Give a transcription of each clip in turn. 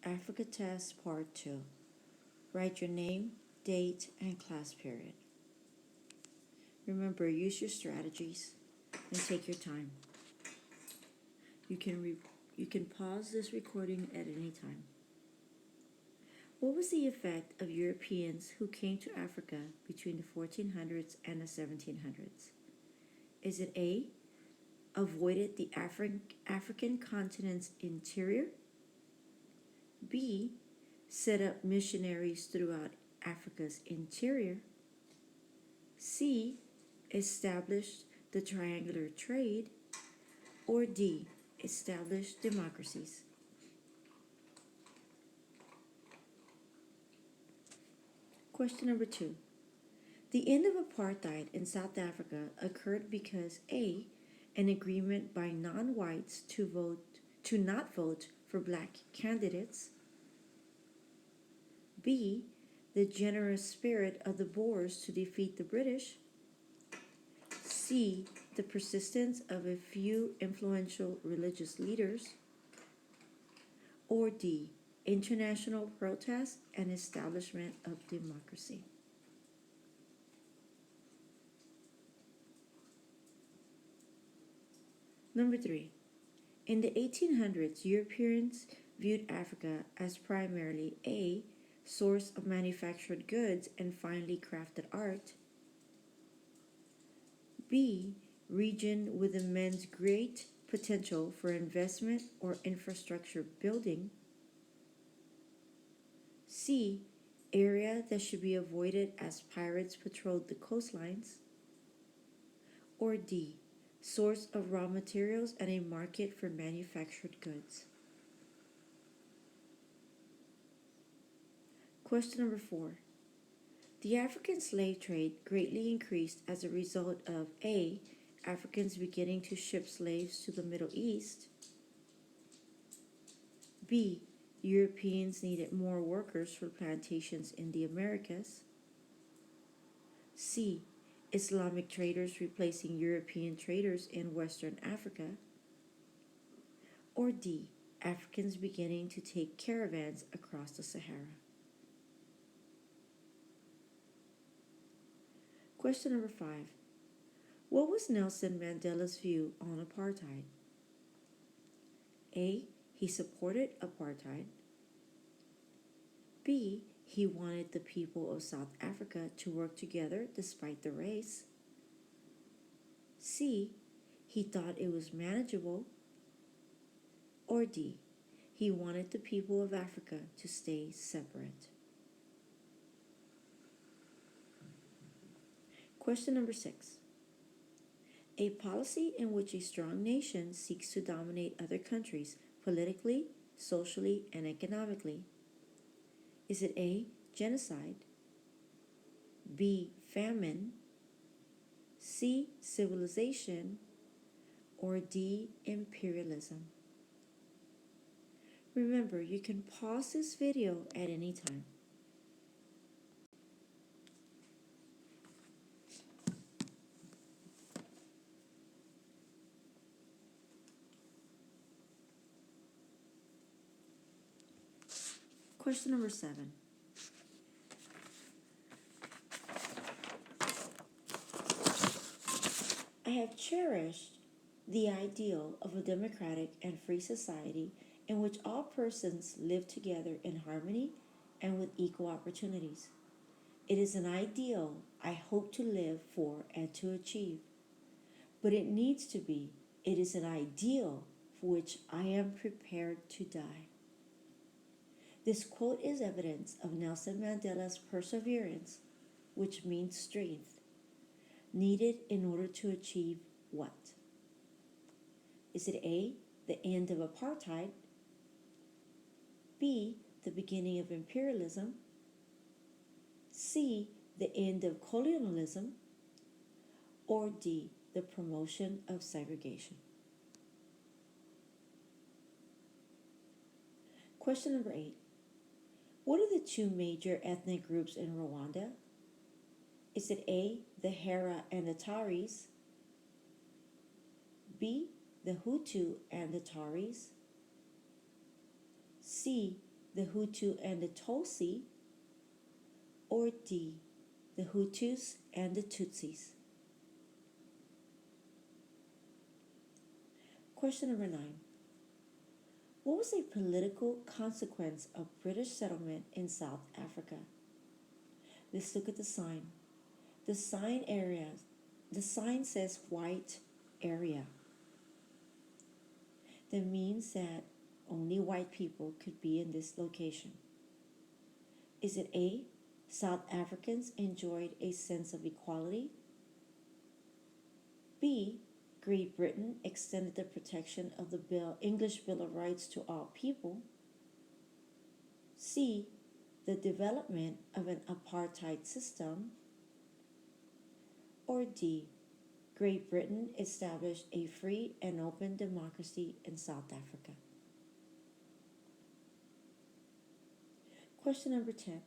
Africa Test Part 2. Write your name, date, and class period. Remember, use your strategies and take your time. You can pause this recording at any time. What was the effect of Europeans who came to Africa between the 1400s and the 1700s? Is it A, avoided the African continent's interior? B, set up missionaries throughout Africa's interior? C, established the triangular trade? Or D, established democracies? Question number 2. The end of apartheid in South Africa occurred because A, an agreement by non-whites to not vote for black candidates. B, the generous spirit of the Boers to defeat the British. C, the persistence of a few influential religious leaders. Or D, international protest and establishment of democracy. Number 3. In the 1800s, Europeans viewed Africa as primarily A, source of manufactured goods and finely crafted art, B, region with immense great potential for investment or infrastructure building, C, area that should be avoided as pirates patrolled the coastlines, or D, source of raw materials and a market for manufactured goods. Question number 4. The African slave trade greatly increased as a result of A, Africans beginning to ship slaves to the Middle East, B, Europeans needed more workers for plantations in the Americas, C, Islamic traders replacing European traders in Western Africa, or D, Africans beginning to take caravans across the Sahara. Question number 5. What was Nelson Mandela's view on apartheid? A, he supported apartheid. B, he wanted the people of South Africa to work together despite the race. C, he thought it was manageable. Or D, he wanted the people of Africa to stay separate. Question number 6. A policy in which a strong nation seeks to dominate other countries politically, socially, and economically. Is it A, genocide, B, famine, C, civilization, or D, imperialism? Remember, you can pause this video at any time. Question number 7. I have cherished the ideal of a democratic and free society in which all persons live together in harmony and with equal opportunities. It is an ideal I hope to live for and to achieve. But it is an ideal for which I am prepared to die. This quote is evidence of Nelson Mandela's perseverance, which means strength, needed in order to achieve what? Is it A, the end of apartheid, B, the beginning of imperialism, C, the end of colonialism, or D, the promotion of segregation? Question number 8. What are the two major ethnic groups in Rwanda? Is it A, the Hera and the Taris, B, the Hutu and the Taris, C, the Hutu and the Tutsi, or D, the Hutus and the Tutsis? Question number 9. What was a political consequence of British settlement in South Africa? Let's look at the sign. The sign says white area. That means that only white people could be in this location. Is it A, South Africans enjoyed a sense of equality? B, Great Britain extended the protection of the English Bill of Rights to all people? C, the development of an apartheid system? Or D, Great Britain established a free and open democracy in South Africa? Question number 10.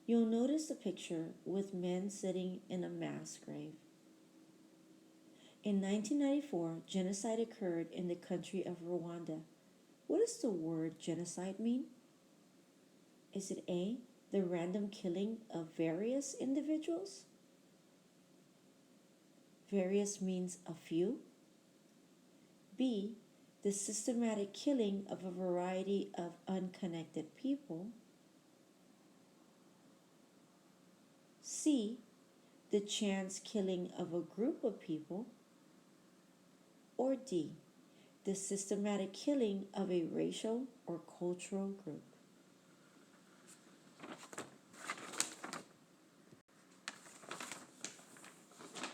You'll notice the picture with men sitting in a mass grave. In 1994, genocide occurred in the country of Rwanda. What does the word genocide mean? Is it A, the random killing of various individuals? Various means a few. B, the systematic killing of a variety of unconnected people. C, the chance killing of a group of people. Or D, the systematic killing of a racial or cultural group.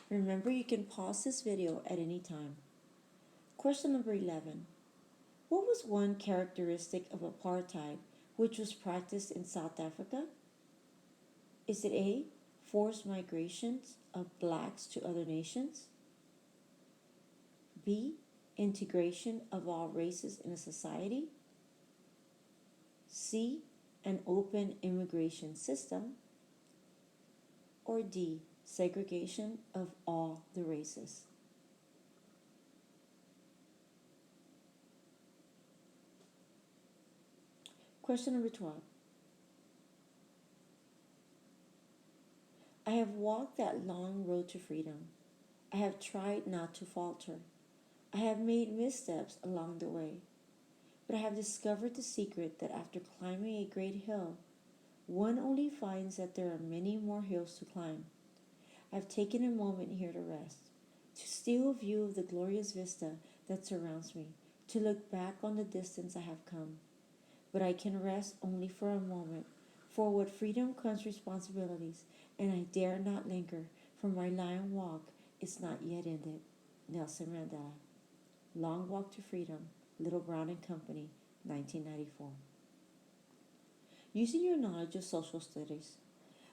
Remember, you can pause this video at any time. Question number 11. What was one characteristic of apartheid which was practiced in South Africa? Is it A, forced migrations of blacks to other nations? B, integration of all races in a society? C, an open immigration system? Or D, segregation of all the races? Question number 12. I have walked that long road to freedom. I have tried not to falter. I have made missteps along the way. But I have discovered the secret that after climbing a great hill, one only finds that there are many more hills to climb. I've taken a moment here to rest, to steal a view of the glorious vista that surrounds me, to look back on the distance I have come. But I can rest only for a moment, for with freedom comes responsibilities, and I dare not linger, for my lion walk is not yet ended. Nelson Mandela. Long Walk to Freedom, Little Brown and Company, 1994. Using your knowledge of social studies,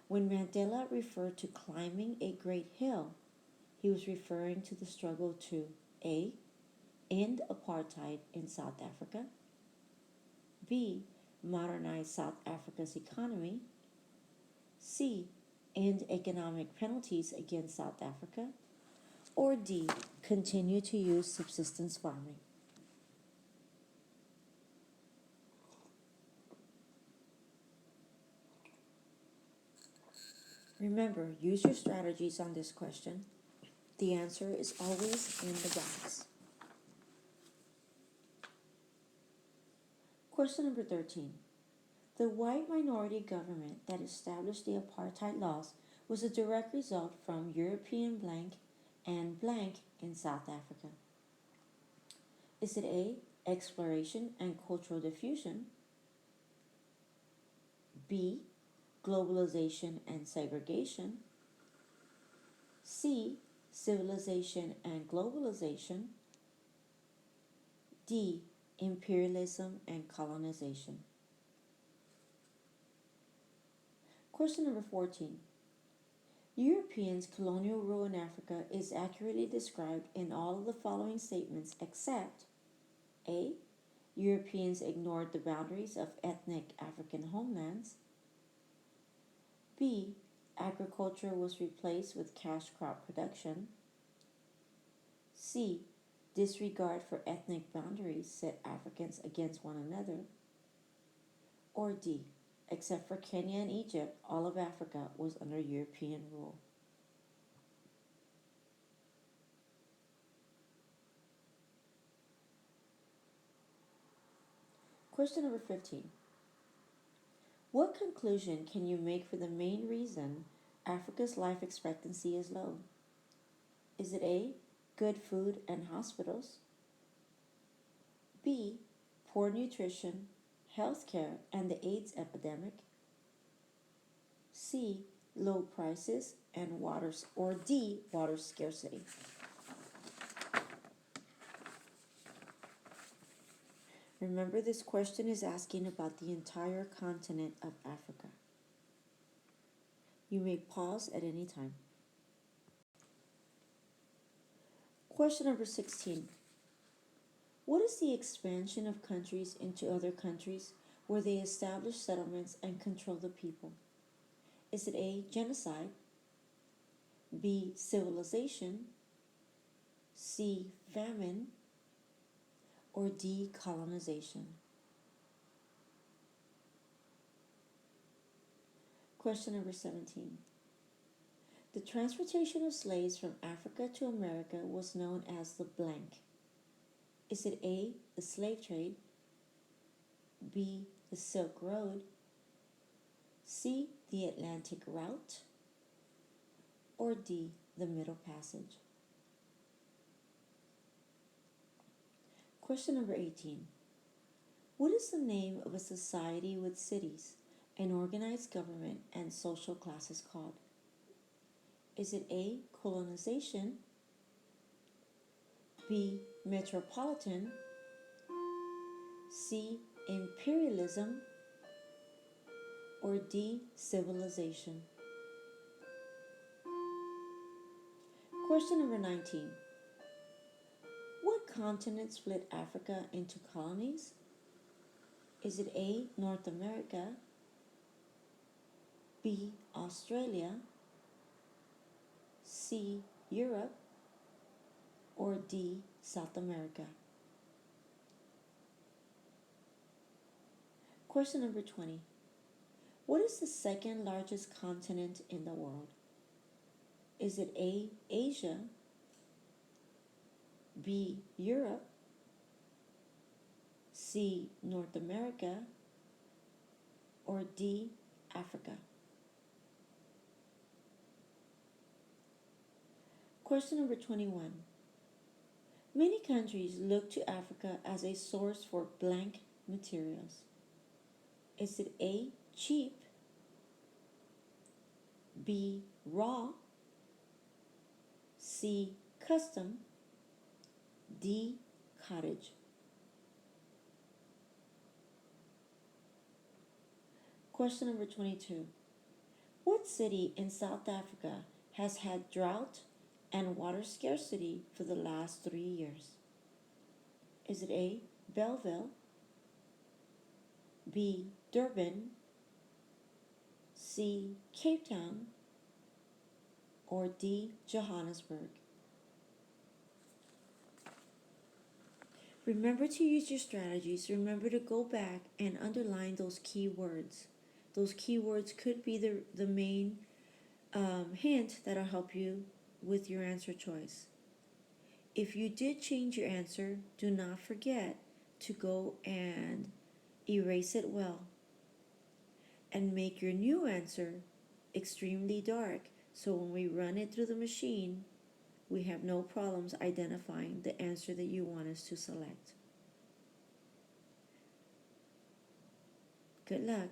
when Mandela referred to climbing a great hill, he was referring to the struggle to A, end apartheid in South Africa, B, modernize South Africa's economy, C, end economic penalties against South Africa, or D, continue to use subsistence farming. Remember, use your strategies on this question. The answer is always in the box. Question number 13. The white minority government that established the apartheid laws was a direct result from European blank and blank in South Africa. Is it A, exploration and cultural diffusion? B, globalization and segregation? C, civilization and globalization? D, imperialism and colonization? Question number 14. Europeans' colonial rule in Africa is accurately described in all of the following statements except A, Europeans ignored the boundaries of ethnic African homelands. B, agriculture was replaced with cash crop production. C, disregard for ethnic boundaries set Africans against one another. Or D, except for Kenya and Egypt, all of Africa was under European rule. Question number 15. What conclusion can you make for the main reason Africa's life expectancy is low? Is it A, good food and hospitals? B, poor nutrition, healthcare, and the AIDS epidemic? C, low prices and or D, water scarcity? Remember, this question is asking about the entire continent of Africa. You may pause at any time. Question number 16. What is the expansion of countries into other countries where they establish settlements and control the people? Is it A, genocide, B, civilization, C, famine, or D, colonization? Question number 17. The transportation of slaves from Africa to America was known as the blank. Is it A, the slave trade, B, the Silk Road, C, the Atlantic route, or D, the Middle Passage? Question number 18. What is the name of a society with cities, an organized government, and social classes called? Is it A, colonization, B, metropolitan, C, imperialism, or D, civilization? Question number 19. What continent split Africa into colonies? Is it A, North America, B, Australia, C, Europe, or D, South America? Question number 20. What is the second largest continent in the world? Is it A, Asia, B, Europe, C, North America, or D, Africa? Question number 21. Many countries look to Africa as a source for blank materials. Is it A, cheap, B, raw, C, custom, D, cottage? Question number 22. What city in South Africa has had drought and water scarcity for the last 3 years? Is it A, Belleville, B, Durban, C, Cape Town, or D, Johannesburg? Remember to use your strategies. Remember to go back and underline those key words. Those key words could be the main hint that'll help you with your answer choice. If you did change your answer, do not forget to go and erase it well and make your new answer extremely dark, so when we run it through the machine, we have no problems identifying the answer that you want us to select. Good luck.